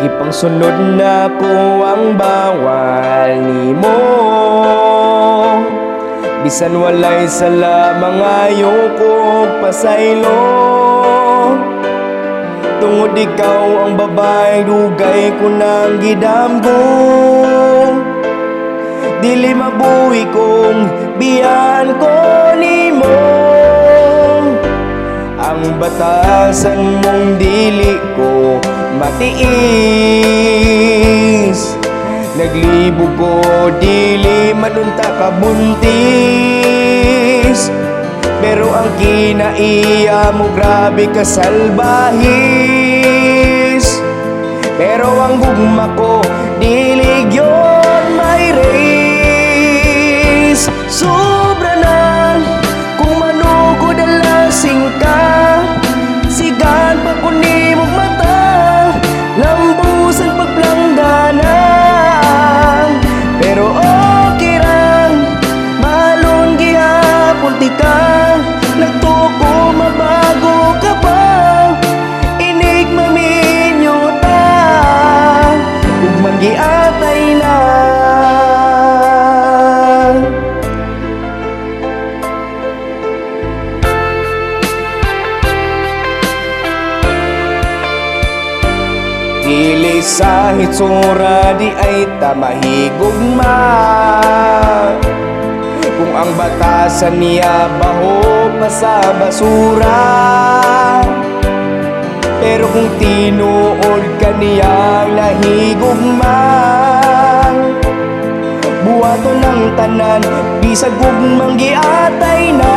Gipangsunod na ko ang bawal nimo, bisan walay sala mangayo ko pasaylo. Tungod ikaw ang babae, dugay ko nang gidamgo. Dili mabuhi kong biyan ko nimo. Ang batasan mong dili ko matiis. Naglibog ko dili manunta ka buntis. Pero ang kinaiya mo grabe ka salbahis. Pero ang gugma ko dili yun may race. Sobra na kung manugod ang lasing ka. Sigan pa ko ni mong mata, lambusan pagplangganan. Pero okay lang, malon gihapon ti ka. Nagtuko mabago ka pa, inig maminyo ta, ug magiatay na. Dili sa hitsura di ay tamahigugma. Kung ang batasan niya baho pa sa basura, pero kung tinuod ka niyang nahigugma, buhaton ng tanan bisag gugmang giatay na.